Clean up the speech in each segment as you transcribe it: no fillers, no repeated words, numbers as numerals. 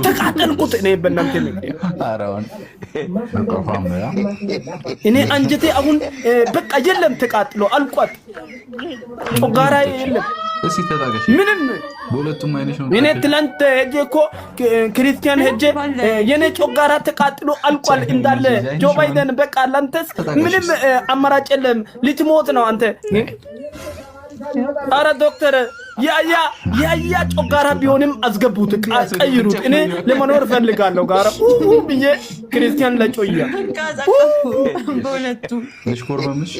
ተቃጠልኩት እኔ በእናንተ ምክንያት አራውን አቋፋም ነው እኔ አንጀቴ አሁን በቃ የለም ተቃጥሎ አልቋት ጮጋራ የለም እሺ ተታገሽ ምንም በሁለቱም አይነሽ ነው እኔ ትላንት ሄጄ እኮ ክርስቲያን ሄጄ የኔ ጮጋራ ተቃጥሎ አልቋል እንዳለ ጆ ባይደን በቃ ላንተስ ምንም አማራጭ የለም ልትሞት ነው አንተ አረ ዶክተር ያ ጮጋራ ቢሆንም አስገቡት ቀይሩት እኔ ለመኖር ፈልጋለሁ ጋራ ብዬ ክርስቲያን ለጮያ በሁለቱ ለሽኮርበምሽ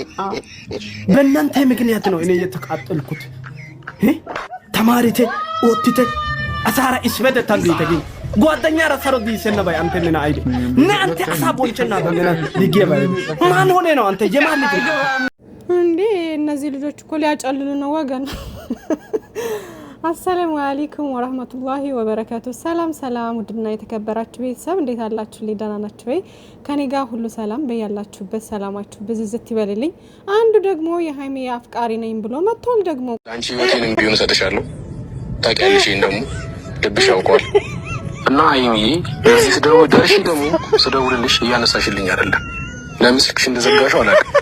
በእናንተ ምክንያት ነው እኔ የተቃጠልኩት ተማሪቴ ወጥቴ አሳራ እስበደ ታንግይተ ግን ጓደኛ ረሰሮ ዲሰና ባይ አንተ ምን አይደ እና አንተ አሳቦንቸና በመና ሊገባ ማን ሆነ ነው አንተ የማን ልጅ እንዴ እነዚህ ልጆች እኮ ሊያጨልሉ ነው ወገን አሰላሙ አለይኩም ወራህመቱላሂ ወበረካቱ ሰላም ሰላም ውድና የተከበራችሁ ቤተሰብ እንዴት አላችሁ ደህና ናችሁ ወይ ከኔ ጋር ሁሉ ሰላም በያላችሁበት ሰላማችሁ ብዝዝት ይበልልኝ አንዱ ደግሞ የሃይሚ አፍቃሪ ነኝ ብሎ መጥቷል ደግሞ አንቺ ወቴንም ቢሆን ሰደሻለሁ ታውቂያለሽ እንደሞ ልብሽ ያውቀዋል እና ሃይሚ እዚህ ስደውልልሽ እያነሳሽልኝ አይደለም ለምን ስልክሽ እንደዘጋሽው አላውቅም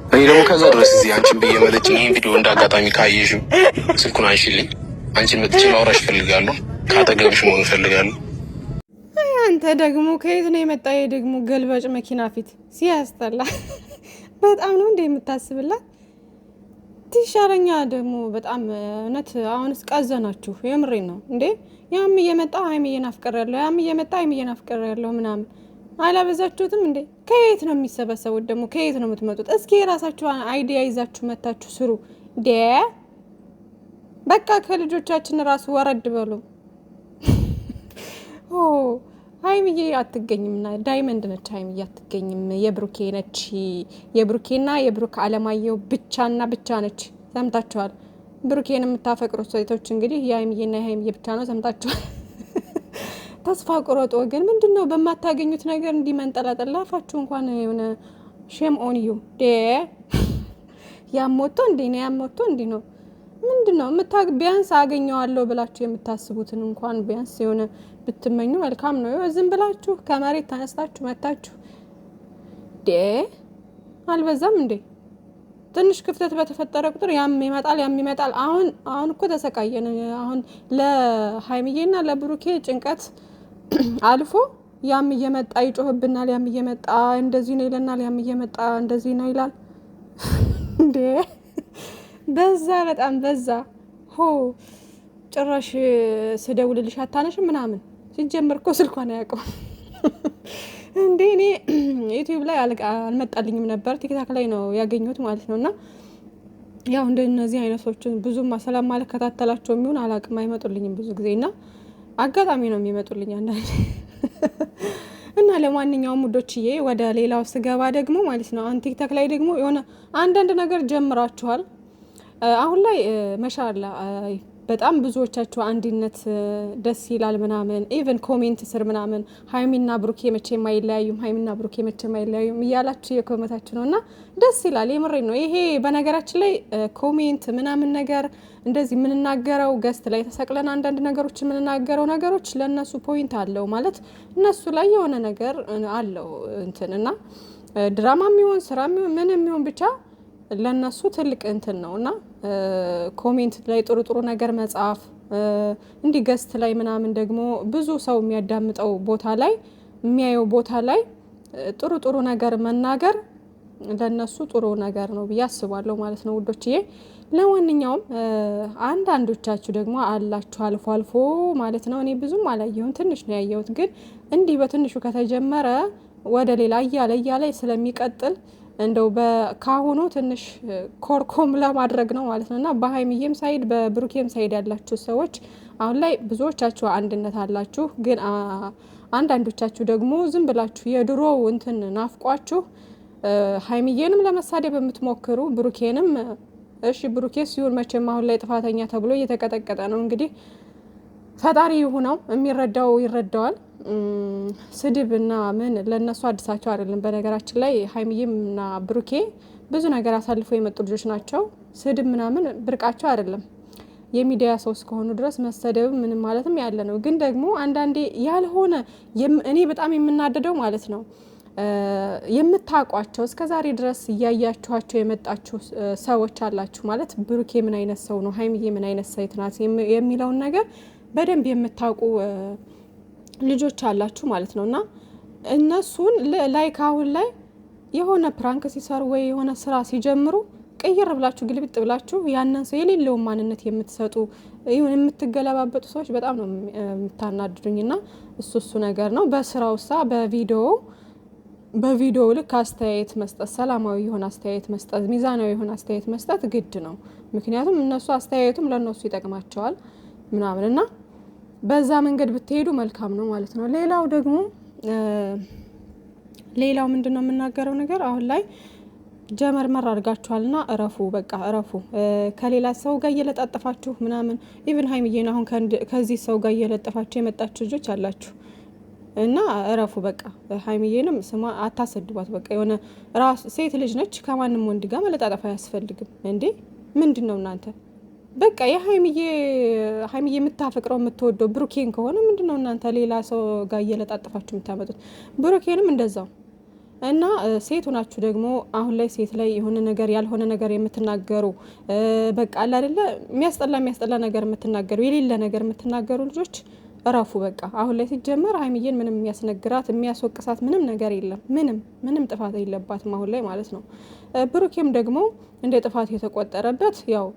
እኔ ደግሞ ከዛ ድረስ እዚህ አንቺን በየመለጭ ይሄን ቪዲዮ እንዳጋጣሚ ካየሽው ስልኩን አንሺልኝ አንቺን መጥቼ ማውራሽ ፈልጋለሁ ካጠገብሽ መሆን ፈልጋለሁ አንተ ደግሞ ከየት ነው የመጣ ደግሞ ገልባጭ መኪና ፊት ሲያስጠላ በጣም ነው እንደ የምታስብላት ትሻለኛ ደግሞ በጣም እውነት አሁንስ ቀዘናችሁ የምሬ ነው እንዴ ያም እየመጣ ሃይሚዬን አፍቅሬያለሁ ያም እየመጣ ሃይሚዬን አፍቅሬያለሁ ምናምን አላበዛችሁትም እንዴ ከየት ነው የሚሰበሰቡት ደግሞ ከየት ነው የምትመጡት እስኪ የራሳችሁ አይዲያ ይዛችሁ መታችሁ ስሩ በቃ ከልጆቻችን ራሱ ወረድ በሉ ሃይሚዬ አትገኝምና ዳይመንድ ነች ሃይሚዬ አትገኝም የብሩኬ ነች የብሩኬና የብሩክ አለማየሁ ብቻና ብቻ ነች ሰምታችኋል ብሩኬን የምታፈቅሩት ሴቶች እንግዲህ የሃይሚዬና የሃይሚዬ ብቻ ነው ሰምታችኋል ተስፋ ቆረጦ ግን ምንድነው በማታገኙት ነገር እንዲመንጠላጠላፋችሁ እንኳን የሆነ ሼም ኦን ዩ ያሞቶ እንዴ ነው ምንድነው ቢያንስ አገኘዋለሁ ብላችሁ የምታስቡትን እንኳን ቢያንስ የሆነ ብትመኙ መልካም ነው ዝም ብላችሁ ከመሬት ተነስታችሁ መታችሁ አልበዛም እንዴ ትንሽ ክፍተት በተፈጠረ ቁጥር ያም ይመጣል አሁን እኮ ተሰቃየን አሁን ለሃይሚዬና ለብሩኬ ጭንቀት አልፎ ያም እየመጣ ይጮህብናል ያም እየመጣ እንደዚህ ነው ይለናል ያም እየመጣ እንደዚህ ነው ይላል እንዴ በዛ በጣም በዛ ጭራሽ ስደውልልሽ አታነሽም ምናምን ሲጀምር እኮ ስልኳን አያውቀው እንዴ እኔ ዩቲዩብ ላይ አልመጣልኝም ነበር ቲክታክ ላይ ነው ያገኘሁት ማለት ነውና ያው እንደነዚህ አይነቶችን ብዙም ሰላም ማለከታተላቸው የሚሆን አላቅም አይመጡልኝም ብዙ ጊዜና አጋጣሚ ነው የሚመጡልኝ አንዳንዴ እና ለማንኛውም ሙዶችዬ ወደ ሌላው ስገባ ደግሞ ማለት ነው አን ቲክታክ ላይ ደግሞ የሆነ አንዳንድ ነገር ጀምራችኋል አሁን ላይ ማሻአላ በጣም ብዙዎቻችሁ አንድነት ደስ ይላል ምናምን ኢቭን ኮሜንት ስር ምናምን ሃይሚና ብሩኬ መቼም አይለያዩም እያላችሁ የኮሜንታችሁ ነውና ደስ ይላል የምሬ ነው ይሄ በነገራችን ላይ ኮሜንት ምናምን ነገር እንደዚህ የምንናገረው ገስት ላይ ተሰቅለን አንዳንድ ነገሮች የምንናገረው ነገሮች ለነሱ ፖይንት አለው ማለት እነሱ ላይ የሆነ ነገር አለው እንትንና ድራማም ይሁን ስራም ይሁን ምንም ይሁን ብቻ ለነሱ ትልቅ እንትን ነውና ኮሜንት ላይ ጥሩ ነገር መጻፍ እንዲ ገስት ላይ ምናምን ደግሞ ብዙ ሰው የሚያዳምጠው ቦታ ላይ የሚያየው ቦታ ላይ ጥሩ ነገር መናገር ለነሱ ጥሩ ነገር ነው ብዬ አስባለሁ ማለት ነው ውዶችዬ ለማንኛውም አንዳንዶቻችሁ ደግሞ አላችሁ አልፎ ማለት ነው እኔ ብዙም አላየሁም ትንሽ ነው ያየሁት ግን እንዲ በትንሹ ከተጀመረ ወደ ሌላ እያለ ስለሚቀጥል እንደው በካሁኑ ትንሽ ኮርኮም ለማድረግ ነው ማለት ነውና በሃይሚዬም ሳይድ በብሩኬም ሳይድ ያላችሁ ሰዎች አሁን ላይ ብዙዎቻችሁ አንድነት አላችሁ ግን አንዳንዶቻችሁ ደግሞ ዝም ብላችሁ የድሮው እንትን ናፍቋችሁ ሃይሚዬንም ለመሳደብ የምትሞክሩ ብሩኬንም እሺ ብሩኬስ ይሁን መቼም አሁን ላይ ጥፋተኛ ተብሎ እየተቀጠቀጠ ነው እንግዲህ ፈጣሪ ይሁነው የሚረዳው ይረዳዋል ስድብና ምን ለነሱ አዲሳቸው አይደለም በነገራችን ላይ ሃይሚዬምና ብሩኬ ብዙ ነገር አሳልፈው የመጡ ልጆች ናቸው ስድብ ምናምን ብርቃቸው አይደለም የሚዲያ ሰው እስከሆኑ ድረስ መሰደብ ምንም ማለትም ያለ ነው። ግን ደግሞ አንዳንዴ ያልሆነ እኔ በጣም የምናደደው ማለት ነው የምታውቋቸው እስከዛሬ ድረስ እያያችኋቸው የመጣችሁ ሰዎች አላችሁ ማለት ብሩኬ ምን አይነት ሰው ነው፣ ሀይሚዬ ምን አይነት ሴት ናት የሚለውን ነገር በደንብ የምታውቁ ልጆች አላችሁ ማለት ነው። እና እነሱን ላይክ አሁን ላይ የሆነ ፕራንክ ሲሰሩ ወይ የሆነ ስራ ሲጀምሩ ቀይር ብላችሁ ግልብጥ ብላችሁ ያንን ሰው የሌለውን ማንነት የምትሰጡ የምትገለባበጡ ሰዎች በጣም ነው የምታናድዱኝና እሱ ነገር ነው። በስራውሳ በቪዲዮ ልክ አስተያየት መስጠት፣ ሰላማዊ የሆነ አስተያየት መስጠት፣ ሚዛናዊ የሆነ አስተያየት መስጠት ግድ ነው። ምክንያቱም እነሱ አስተያየቱም ለነሱ ይጠቅማቸዋል ምናምንና በዛ መንገድ ብትሄዱ መልካም ነው ማለት ነው። ሌላው ምንድነው የምናገረው ነገር አሁን ላይ ጀመርመር አድርጋችኋልና እረፉ፣ በቃ እረፉ። ከሌላ ሰው ጋር እየለጣጠፋችሁ ምናምን ኢቭን ሀይሚዬን አሁን ከዚህ ሰው ጋር እየለጠፋችሁ የመጣችሁ ልጆች አላችሁ እና እረፉ በቃ። ሀይሚዬንም ስማ አታሰድቧት። በቃ የሆነ ራስ ሴት ልጅ ነች፣ ከማንም ወንድ ጋር መለጣጠፍ አያስፈልግም እንዴ። ምንድነው እናንተ በቃ የሀይሚዬ የምታፈቅረው የምትወደው ብሩኬን ከሆነ ምንድነው እናንተ ሌላ ሰው ጋር እየለጣጠፋችሁ የምታመጡት? ብሩኬንም እንደዛው እና ሴት ሆናችሁ ደግሞ አሁን ላይ ሴት ላይ የሆነ ነገር ያልሆነ ነገር የምትናገሩ በቃ አለ አይደለ የሚያስጠላ ነገር የምትናገሩ የሌለ ነገር የምትናገሩ ልጆች እረፉ በቃ። አሁን ላይ ሲጀመር ሀይሚዬን ምንም የሚያስነግራት የሚያስወቅሳት ምንም ነገር የለም። ምንም ጥፋት የለባትም አሁን ላይ ማለት ነው። ብሩኬም ደግሞ እንደ ጥፋት የተቆጠረበት ያው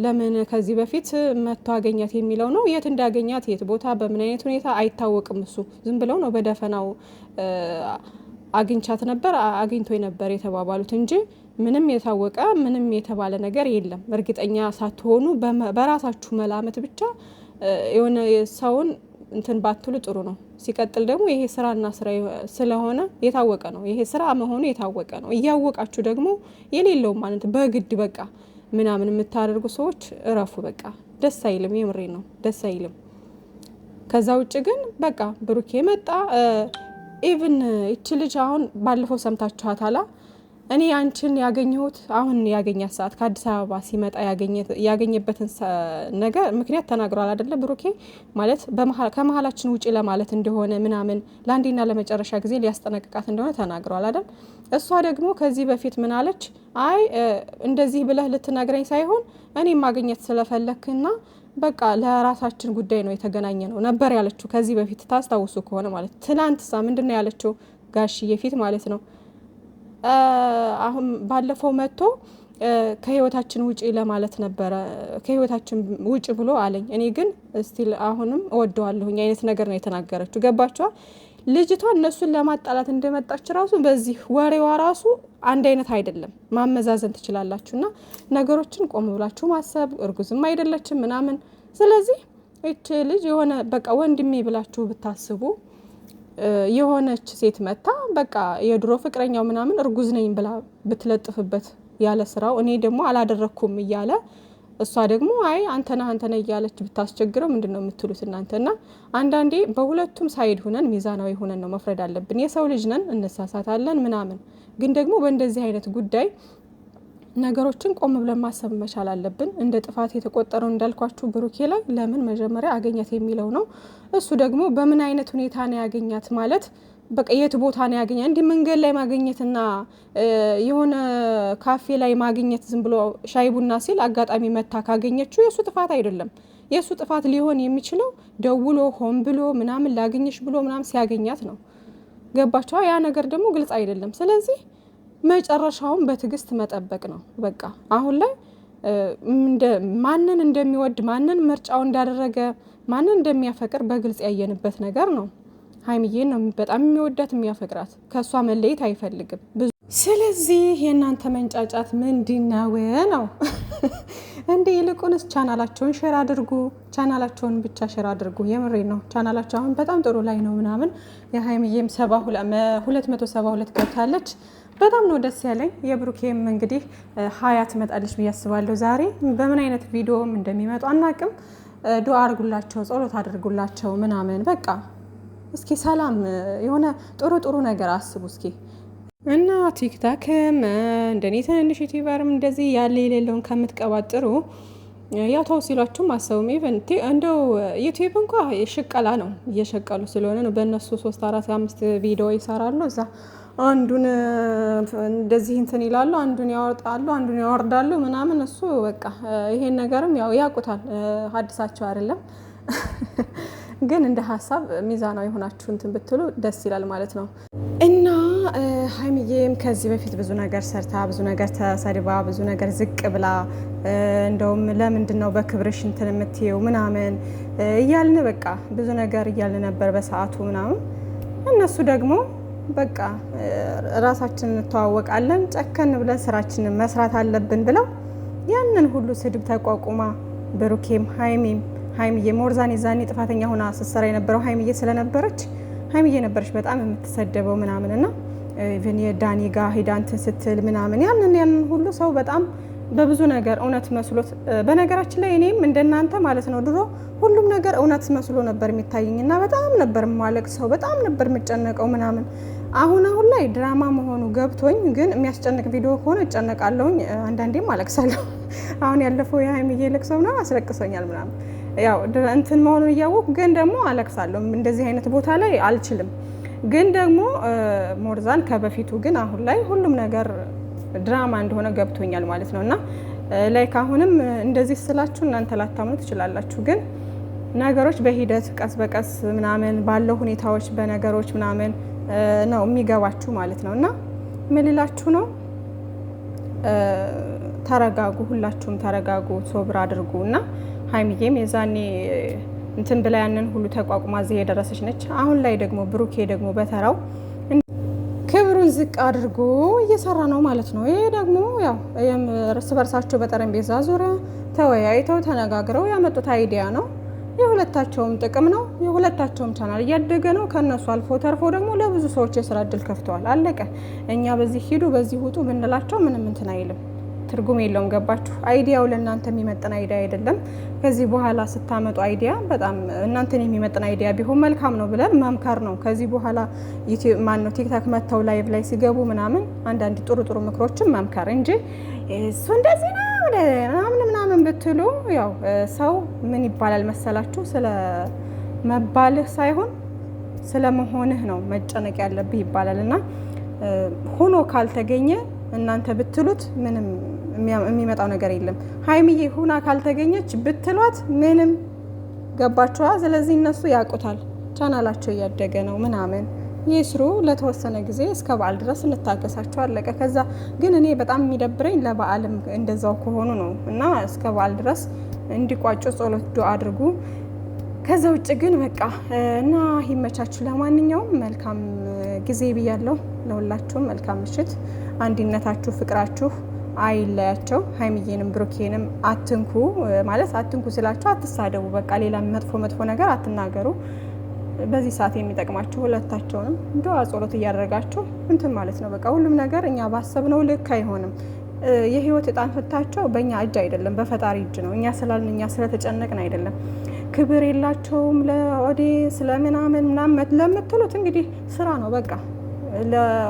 ለምን ከዚህ በፊት መጥቶ አገኛት የሚለው ነው። የት እንዳገኛት የት ቦታ በምን አይነት ሁኔታ አይታወቅም። እሱ ዝም ብለው ነው በደፈናው አግኝቻት ነበር አግኝቶ ነበር የተባባሉት እንጂ ምንም የታወቀ ምንም የተባለ ነገር የለም። እርግጠኛ ሳትሆኑ በራሳችሁ መላመት ብቻ የሆነ ሰውን እንትን ባትሉ ጥሩ ነው። ሲቀጥል ደግሞ ይሄ ስራና ስራ ስለሆነ የታወቀ ነው። ይሄ ስራ መሆኑ የታወቀ ነው። እያወቃችሁ ደግሞ የሌለው ማለት በግድ በቃ ምናምን የምታደርጉ ሰዎች እረፉ በቃ። ደስ አይልም፣ የምሬ ነው ደስ አይልም። ከዛ ውጭ ግን በቃ ብሩኬ መጣ። ኢቭን እቺ ልጅ አሁን ባለፈው ሰምታችኋታላ። እኔ አንቺን ያገኘሁት አሁን ያገኛት ሰዓት ከአዲስ አበባ ሲመጣ ያገኘበትን ነገር ምክንያት ተናግሯል አይደለ? ብሩኬ ማለት ከመሀላችን ውጪ ለማለት እንደሆነ ምናምን ለአንዴና ለመጨረሻ ጊዜ ሊያስጠነቅቃት እንደሆነ ተናግሯል አይደል? እሷ ደግሞ ከዚህ በፊት ምን አለች? አይ እንደዚህ ብለህ ልትነግረኝ ሳይሆን እኔ ማግኘት ስለፈለክና በቃ ለራሳችን ጉዳይ ነው የተገናኘ ነው ነበር ያለችው ከዚህ በፊት ታስታውሱ ከሆነ ማለት። ትናንትሳ ምንድነው ያለችው? ጋሽዬ ፊት ማለት ነው። አሁን ባለፈው መጥቶ ከህይወታችን ውጪ ለማለት ነበረ። ከህይወታችን ውጪ ብሎ አለኝ። እኔ ግን ስቲል አሁንም እወደዋለሁኝ አይነት ነገር ነው የተናገረችው። ገባችኋል? ልጅቷ እነሱን ለማጣላት እንደመጣች ራሱ በዚህ ወሬዋ ራሱ አንድ አይነት አይደለም። ማመዛዘን ትችላላችሁና ነገሮችን ቆም ብላችሁ ማሰብ። እርጉዝም አይደለችም ምናምን። ስለዚህ እቺ ልጅ የሆነ በቃ ወንድሜ ብላችሁ ብታስቡ የሆነች ሴት መታ በቃ የድሮ ፍቅረኛው ምናምን እርጉዝ ነኝ ብላ ብትለጥፍበት ያለ ስራው እኔ ደግሞ አላደረኩም እያለ እሷ ደግሞ አይ አንተና እያለች ብታስቸግረው ምንድነው የምትሉት እናንተና? አንዳንዴ በሁለቱም ሳይድ ሆነን ሚዛናዊ ሆነን ነው መፍረድ አለብን። የሰው ልጅ ነን፣ እንሳሳታለን ምናምን። ግን ደግሞ በእንደዚህ አይነት ጉዳይ ነገሮችን ቆም ብለን ማሰብ መቻል አለብን። እንደ ጥፋት የተቆጠረው እንዳልኳችሁ ብሩኬ ላይ ለምን መጀመሪያ አገኛት የሚለው ነው። እሱ ደግሞ በምን አይነት ሁኔታ ነው ያገኛት ማለት በቃ የት ቦታ ነው ያገኛት? እንዲህ መንገድ ላይ ማግኘትና የሆነ ካፌ ላይ ማግኘት ዝም ብሎ ሻይ ቡና ሲል አጋጣሚ መታ ካገኘችው የሱ ጥፋት አይደለም። የሱ ጥፋት ሊሆን የሚችለው ደውሎ ሆን ብሎ ምናምን ላገኘሽ ብሎ ምናምን ሲያገኛት ነው። ገባችኋ? ያ ነገር ደግሞ ግልጽ አይደለም። ስለዚህ መጨረሻውን በትዕግስት መጠበቅ ነው በቃ። አሁን ላይ ማንን እንደሚወድ ማንን ምርጫው እንዳደረገ ማንን እንደሚያፈቅር በግልጽ ያየንበት ነገር ነው። ሀይሚዬን ነው በጣም የሚወዳት የሚያፈቅራት፣ ከሷ መለየት አይፈልግም። ስለዚህ የእናንተ መንጫጫት ምንድነው ነው እንዴ? ይልቁንስ ቻናላቸውን ሼር አድርጉ። ቻናላቸውን ብቻ ሼር አድርጉ። የምሬ ነው። ቻናላቸው አሁን በጣም ጥሩ ላይ ነው ምናምን። የሀይሚዬም 272 ገብታለች። በጣም ነው ደስ ያለኝ። የብሩኬም እንግዲህ 20 ትመጣለች ብዬ አስባለሁ። ዛሬ በምን አይነት ቪዲዮም እንደሚመጡ አናቅም። ዱአ አድርጉላቸው፣ ጸሎት አድርጉላቸው ምናምን በቃ። እስኪ ሰላም የሆነ ጥሩ ነገር አስቡ እስኪ። እና ቲክታክም እንደኔ ትንንሽ ዩቲዩበርም እንደዚህ ያለ የሌለውን ከምትቀባጥሩ ያው ተው ሲሏችሁ ማሰቡም ኢቨን እንደው ዩቲዩብ እንኳ የሽቀላ ነው እየሸቀሉ ስለሆነ ነው። በእነሱ 3 4 5 ቪዲዮ ይሰራሉ። እዛ አንዱን እንደዚህ እንትን ይላሉ፣ አንዱን ያወጣሉ፣ አንዱን ያወርዳሉ ምናምን። እሱ በቃ ይሄን ነገርም ያው ያውቁታል፣ ሀዲሳቸው አይደለም። ግን እንደ ሀሳብ ሚዛናዊ ሆናችሁ እንትን ብትሉ ደስ ይላል ማለት ነው። እና ሀይሚዬም ከዚህ በፊት ብዙ ነገር ሰርታ ብዙ ነገር ተሰድባ ብዙ ነገር ዝቅ ብላ እንደውም ለምንድን ነው በክብርሽ እንትን የምትይው ምናምን እያልን በቃ ብዙ ነገር እያልን ነበር በሰዓቱ ምናምን። እነሱ ደግሞ በቃ ራሳችንን እንተዋወቃለን ጨከን ብለን ስራችንን መስራት አለብን ብለው ያንን ሁሉ ስድብ ተቋቁማ ብሩኬም ሀይሚዬ ሞርዛን የዛኔ ጥፋተኛ ሆና ስትሰራ የነበረው ሀይሚዬ ስለነበረች ሀይሚዬ ነበረች በጣም የምትሰደበው ምናምን እና ኢቭን የዳኒ ጋር ሄዳ እንትን ስትል ምናምን ያንን ሁሉ ሰው በጣም በብዙ ነገር እውነት መስሎት፣ በነገራችን ላይ እኔም እንደናንተ ማለት ነው ድሮ ሁሉም ነገር እውነት መስሎ ነበር የሚታየኝና በጣም ነበር ማለቅ ሰው በጣም ነበር የምጨነቀው ምናምን። አሁን ላይ ድራማ መሆኑ ገብቶኝ ግን የሚያስጨንቅ ቪዲዮ ከሆነ እጨነቃለሁኝ፣ አንዳንዴም አለቅሳለሁ። አሁን ያለፈው የሀይሚዬ ልቅሶ ምናምን አስለቅሶኛል ምናምን ያው እንትን መሆኑን እያወቅሁ ግን ደግሞ አለቅሳለሁ። እንደዚህ አይነት ቦታ ላይ አልችልም። ግን ደግሞ ሞርዛን ከበፊቱ ግን አሁን ላይ ሁሉም ነገር ድራማ እንደሆነ ገብቶኛል ማለት ነው። እና ላይክ አሁንም እንደዚህ ስላችሁ እናንተ ላታምኑ ትችላላችሁ። ግን ነገሮች በሂደት ቀስ በቀስ ምናምን ባለው ሁኔታዎች በነገሮች ምናምን ነው የሚገባችሁ ማለት ነው። እና ምን ልላችሁ ነው፣ ተረጋጉ፣ ሁላችሁም ተረጋጉ፣ ሶብር አድርጉ። እና ሀይሚዬም የዛኔ እንትን ብላ ያንን ሁሉ ተቋቁማ እዚህ የደረሰች ነች። አሁን ላይ ደግሞ ብሩኬ ደግሞ በተራው ክብሩን ዝቅ አድርጎ እየሰራ ነው ማለት ነው። ይሄ ደግሞ ያው እርስ በርሳቸው በጠረጴዛ ዙሪያ ተወያይተው ተነጋግረው ያመጡት አይዲያ ነው። የሁለታቸውም ጥቅም ነው። የሁለታቸውም ቻናል እያደገ ነው። ከነሱ አልፎ ተርፎ ደግሞ ለብዙ ሰዎች የስራ እድል ከፍተዋል። አለቀ። እኛ በዚህ ሂዱ በዚህ ውጡ ብንላቸው ምንም እንትን አይልም፣ ትርጉም የለውም። ገባችሁ? አይዲያው ለእናንተ የሚመጥን አይዲያ አይደለም። ከዚህ በኋላ ስታመጡ አይዲያ በጣም እናንተን የሚመጥን አይዲያ ቢሆን መልካም ነው ብለን መምከር ነው። ከዚህ በኋላ ዩቲዩብ ማነው ቲክታክ መጥተው ላይቭ ላይ ሲገቡ ምናምን አንዳንድ ጥሩ ምክሮችን መምከር እንጂ እሱ እንደዚህ ነው ምናምን ብትሉ ያው ሰው ምን ይባላል መሰላችሁ፣ ስለ መባልህ ሳይሆን ስለ መሆንህ ነው መጨነቅ ያለብህ ይባላል። እና ሆኖ ካልተገኘ እናንተ ብትሉት ምንም የሚመጣው ነገር የለም። ሀይሚዬ ሁና ካልተገኘች ብትሏት ምንም ገባችኋ? ስለዚህ እነሱ ያውቁታል፣ ቻናላቸው እያደገ ነው ምናምን ይስሩ። ለተወሰነ ጊዜ እስከ በዓል ድረስ እንታገሳቸው፣ አለቀ። ከዛ ግን እኔ በጣም የሚደብረኝ ለበዓልም እንደዛው ከሆኑ ነው። እና እስከ በዓል ድረስ እንዲቋጩ ጸሎት ዱአ አድርጉ። ከዛ ውጭ ግን በቃ እና ይመቻችሁ። ለማንኛውም መልካም ጊዜ ብያለሁ። ለሁላችሁም መልካም ምሽት። አንድነታችሁ ፍቅራችሁ አይለያቸው። ሀይሚዬንም ብሩኬንም አትንኩ ማለት አትንኩ ስላችሁ አትሳደቡ። በቃ ሌላ መጥፎ ነገር አትናገሩ። በዚህ ሰዓት የሚጠቅማችሁ ሁለታቸውንም ዱአ ጸሎት እያደረጋችሁ እንትን ማለት ነው። በቃ ሁሉም ነገር እኛ ባሰብነው ልክ አይሆንም። የህይወት እጣን ፈታቸው በእኛ እጅ አይደለም፣ በፈጣሪ እጅ ነው። እኛ ስላልን እኛ ስለተጨነቅን አይደለም። ክብር የላቸውም ለኦዲየንስ ስለምናምን ለምትሉት እንግዲህ ስራ ነው በቃ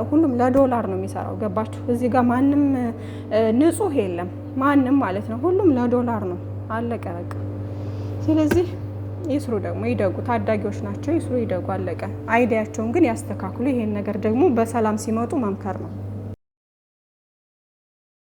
ሁሉም ለዶላር ነው የሚሰራው። ገባችሁ? እዚህ ጋር ማንም ንጹህ የለም፣ ማንም ማለት ነው። ሁሉም ለዶላር ነው። አለቀ በቃ። ስለዚህ ይስሩ፣ ደግሞ ይደጉ። ታዳጊዎች ናቸው፣ ይስሩ፣ ይደጉ፣ አለቀ። አይዲያቸውን ግን ያስተካክሉ። ይሄን ነገር ደግሞ በሰላም ሲመጡ መምከር ነው።